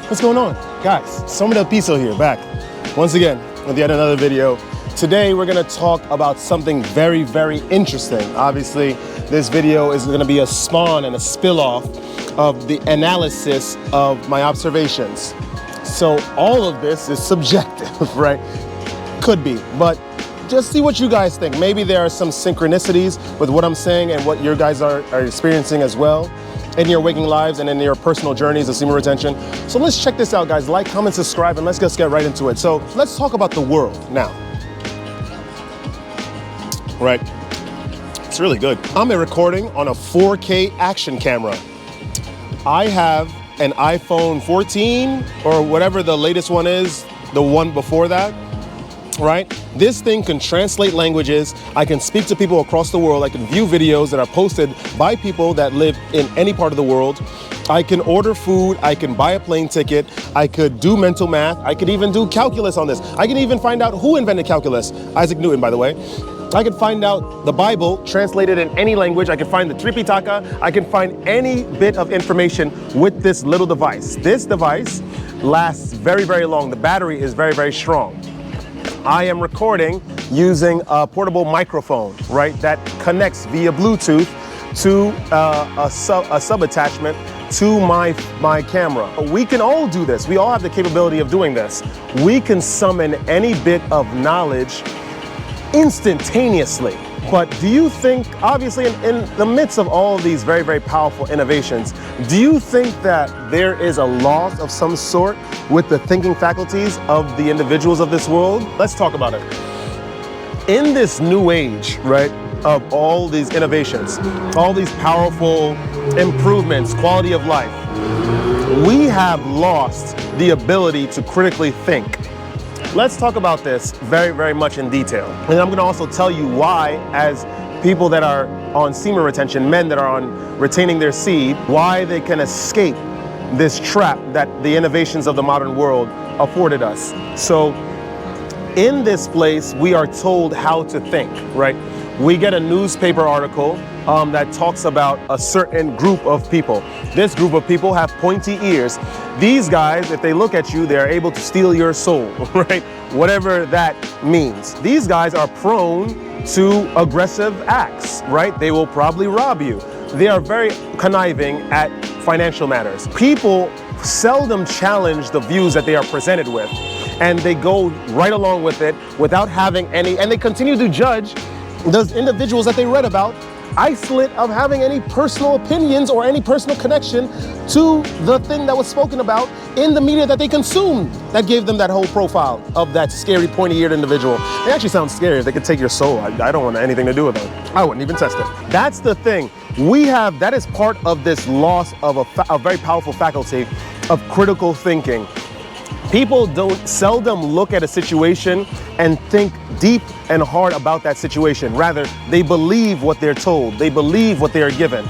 What's going on? Guys, Semen del Piso here, back once again with yet another video. Today we're gonna talk about something very, very interesting. Obviously, this video is gonna be a spawn and a spill-off of the analysis of my observations. So all of this is subjective, right? Could be, but just see what you guys think. Maybe there are some synchronicities with what I'm saying and what you guys are experiencing as well in your waking lives and in your personal journeys of semen retention. So let's check this out, guys. Like, comment, subscribe, and let's just get right into it. So let's talk about the world now. Right, it's really good. I'm recording on a 4K action camera. I have an iPhone 14 or whatever the latest one is, the one before that, right? This thing can translate languages. I can speak to people across the world. I can view videos that are posted by people that live in any part of the world. I can order food. I can buy a plane ticket. I could do mental math. I could even do calculus on this. I can even find out who invented calculus. Isaac Newton, by the way. I can find out the Bible translated in any language. I can find the Tripitaka. I can find any bit of information with this little device. This device lasts very, very long. The battery is very, very strong. I am recording using a portable microphone, right, that connects via Bluetooth to a sub attachment to my camera. We can all do this. We all have the capability of doing this. We can summon any bit of knowledge instantaneously. But do you think, obviously in the midst of all of these very, very powerful innovations, do you think that there is a loss of some sort with the thinking faculties of the individuals of this world? Let's talk about it. In this new age, right, of all these innovations, all these powerful improvements, quality of life, we have lost the ability to critically think. Let's talk about this very, very much in detail. And I'm gonna also tell you why, as people that are on semen retention, men that are on retaining their seed, why they can escape this trap that the innovations of the modern world afforded us. So in this place, we are told how to think, right? We get a newspaper article that talks about a certain group of people. This group of people have pointy ears. These guys, if they look at you, they're able to steal your soul, right? Whatever that means. These guys are prone to aggressive acts, right? They will probably rob you. They are very conniving at financial matters. People seldom challenge the views that they are presented with, and they go right along with it without having any, and they continue to judge those individuals that they read about, isolate of having any personal opinions or any personal connection to the thing that was spoken about in the media that they consumed that gave them that whole profile of that scary pointy-eared individual. It actually sounds scary if they could take your soul. I don't want anything to do with them. I wouldn't even test it. That's the thing. That is part of this loss of a very powerful faculty of critical thinking. People seldom look at a situation and think deep and hard about that situation. Rather, they believe what they're told. They believe what they are given.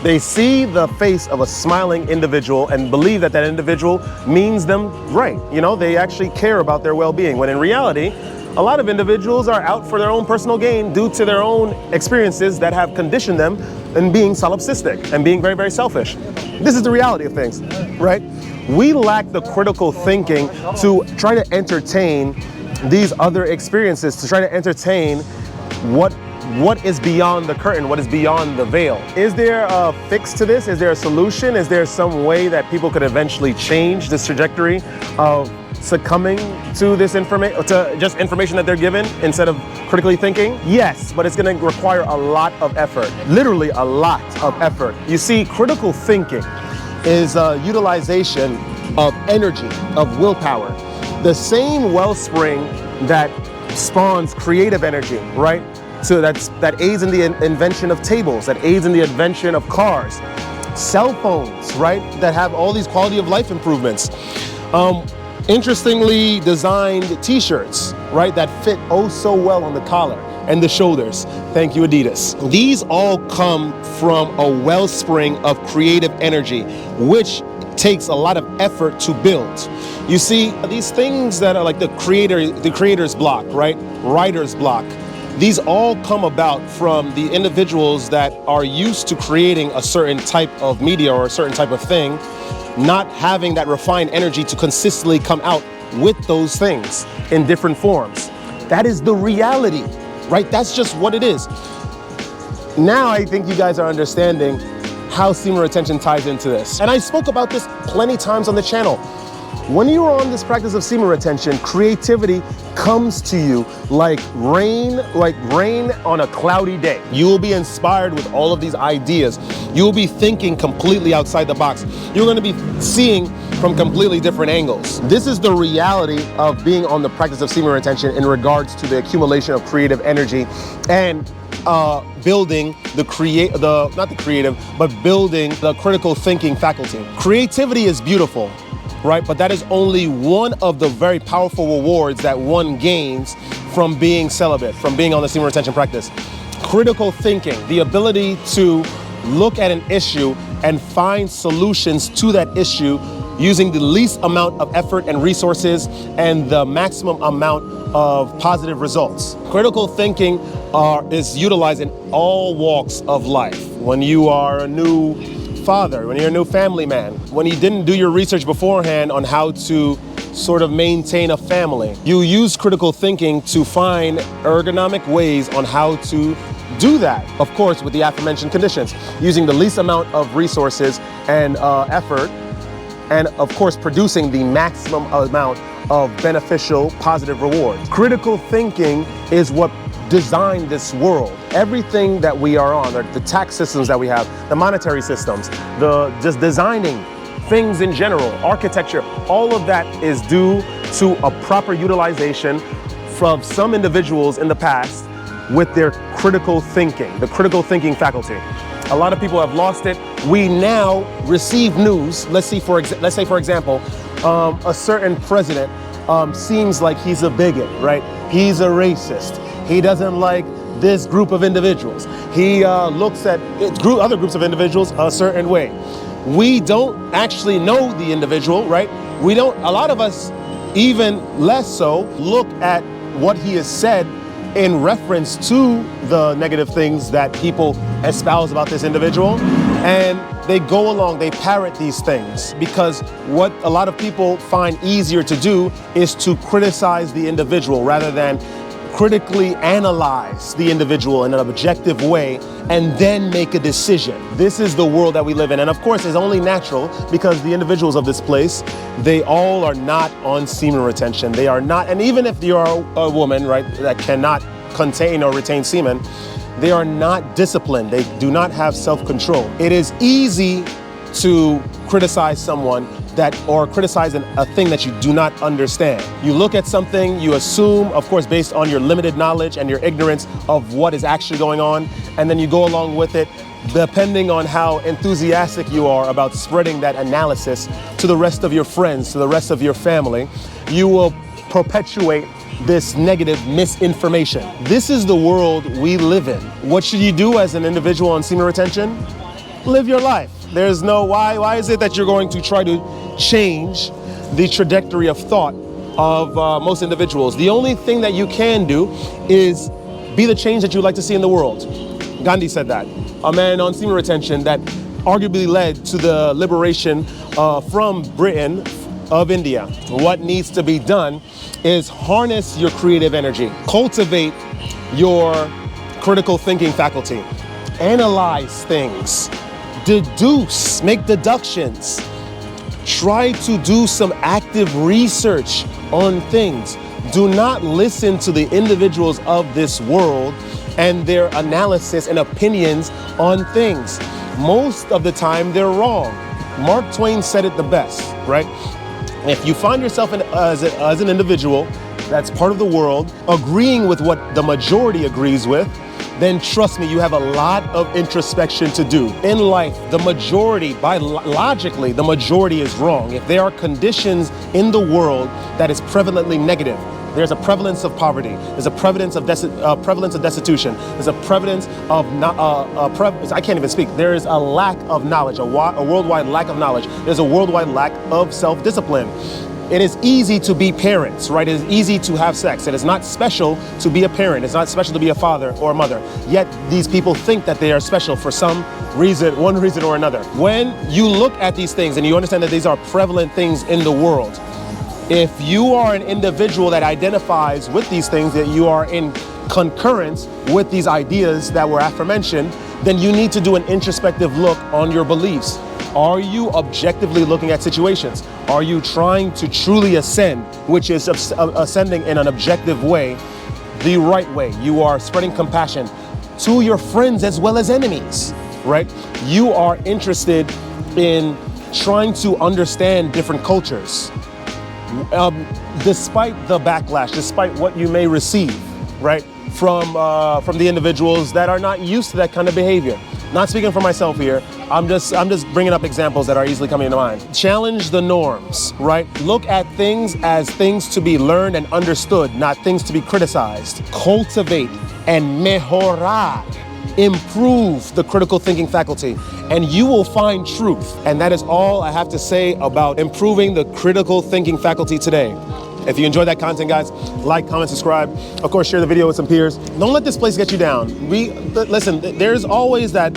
They see the face of a smiling individual and believe that that individual means them right. You know, they actually care about their well-being, when in reality, a lot of individuals are out for their own personal gain due to their own experiences that have conditioned them in being solipsistic and being very, very selfish. This is the reality of things, right? We lack the critical thinking to try to entertain these other experiences, to try to entertain what is beyond the curtain, what is beyond the veil. Is there a fix to this? Is there a solution? Is there some way that people could eventually change this trajectory of succumbing to this information, to just information that they're given instead of critically thinking? Yes, but it's going to require a lot of effort, literally a lot of effort. You see, critical thinking is utilization of energy, of willpower. The same wellspring that spawns creative energy, right? So that aids in the invention of tables, that aids in the invention of cars, cell phones, right? That have all these quality of life improvements. Interestingly designed t-shirts, right? That fit oh so well on the collar and the shoulders. Thank you, Adidas. These all come from a wellspring of creative energy, which takes a lot of effort to build. You see, these things that are like the creator's block, right? Writer's block. These all come about from the individuals that are used to creating a certain type of media or a certain type of thing not having that refined energy to consistently come out with those things in different forms. That is the reality, right? That's just what it is. Now I think you guys are understanding how semen retention ties into this. And I spoke about this plenty times on the channel. When you're on this practice of semen retention, creativity comes to you like rain on a cloudy day. You will be inspired with all of these ideas. You will be thinking completely outside the box. You're going to be seeing from completely different angles. This is the reality of being on the practice of semen retention in regards to the accumulation of creative energy and building building the critical thinking faculty. Creativity is beautiful, right? But that is only one of the very powerful rewards that one gains from being celibate, from being on the semen retention practice. Critical thinking, the ability to look at an issue and find solutions to that issue using the least amount of effort and resources and the maximum amount of positive results. Critical thinking is utilized in all walks of life. When you are a new father, when you're a new family man, when you didn't do your research beforehand on how to sort of maintain a family, you use critical thinking to find ergonomic ways on how to do that. Of course, with the aforementioned conditions, using the least amount of resources and effort, and of course producing the maximum amount of beneficial positive rewards. Critical thinking is what designed this world. Everything that we are on, the tax systems that we have, the monetary systems, just designing things in general, architecture, all of that is due to a proper utilization from some individuals in the past with their critical thinking, the critical thinking faculty. A lot of people have lost it. We now receive news. Let's say, for example, a certain president seems like he's a bigot, right? He's a racist. He doesn't like this group of individuals. He looks at other groups of individuals a certain way. We don't actually know the individual, right? A lot of us, even less so, look at what he has said in reference to the negative things that people espouse about this individual, and they go along, they parrot these things, because what a lot of people find easier to do is to criticize the individual rather than critically analyze the individual in an objective way and then make a decision. This is the world that we live in, and of course it's only natural because the individuals of this place, they all are not on semen retention. They are not, and even if you are a woman, right, that cannot contain or retain semen, they are not disciplined. They do not have self-control. It is easy to criticize someone or criticize a thing that you do not understand. You look at something, you assume, of course, based on your limited knowledge and your ignorance of what is actually going on, and then you go along with it, depending on how enthusiastic you are about spreading that analysis to the rest of your friends, to the rest of your family, you will perpetuate this negative misinformation. This is the world we live in. What should you do as an individual on semen retention? Live your life. There's no why is it that you're going to try to change the trajectory of thought of most individuals? The only thing that you can do is be the change that you'd like to see in the world. Gandhi said that. A man on semen retention that arguably led to the liberation from Britain of India. What needs to be done is harness your creative energy, cultivate your critical thinking faculty, analyze things, deduce, make deductions, try to do some active research on things. Do not listen to the individuals of this world and their analysis and opinions on things. Most of the time they're wrong. Mark Twain said it the best, right? If you find yourself as an individual that's part of the world, agreeing with what the majority agrees with, then trust me, you have a lot of introspection to do. In life, the majority, logically, the majority is wrong. If there are conditions in the world that is prevalently negative, there's a prevalence of poverty, there's a prevalence of destitution, there's a prevalence of I can't even speak. There is a lack of knowledge, a worldwide lack of knowledge. There's a worldwide lack of self-discipline. It is easy to be parents, right? It is easy to have sex. It is not special to be a parent. It's not special to be a father or a mother. Yet these people think that they are special for some reason, one reason or another. When you look at these things and you understand that these are prevalent things in the world, if you are an individual that identifies with these things, that you are in concurrence with these ideas that were aforementioned, then you need to do an introspective look on your beliefs. Are you objectively looking at situations? Are you trying to truly ascend, which is ascending in an objective way, the right way? You are spreading compassion to your friends as well as enemies, right? You are interested in trying to understand different cultures. Despite the backlash, despite what you may receive, right, from the individuals that are not used to that kind of behavior. Not speaking for myself here, I'm just bringing up examples that are easily coming to mind. Challenge the norms, right? Look at things as things to be learned and understood, not things to be criticized. Cultivate and mejorar, improve the critical thinking faculty, and you will find truth. And that is all I have to say about improving the critical thinking faculty today. If you enjoyed that content, guys, like, comment, subscribe. Of course, share the video with some peers. Don't let this place get you down. Listen, there's always the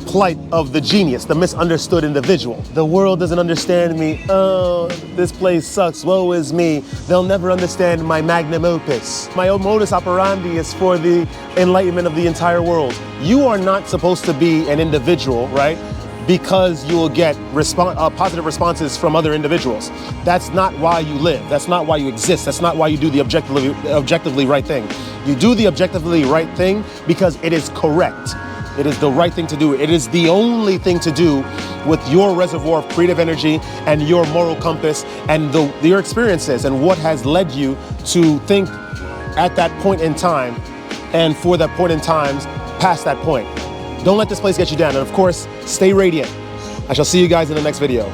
plight of the genius, the misunderstood individual. The world doesn't understand me. Oh, this place sucks. Woe is me. They'll never understand my magnum opus. My modus operandi is for the enlightenment of the entire world. You are not supposed to be an individual, right? Because you will get positive responses from other individuals. That's not why you live. That's not why you exist. That's not why you do the objectively right thing. You do the objectively right thing because it is correct. It is the right thing to do. It is the only thing to do with your reservoir of creative energy and your moral compass and your experiences and what has led you to think at that point in time and for that point in time past that point. Don't let this place get you down. And of course, stay radiant. I shall see you guys in the next video.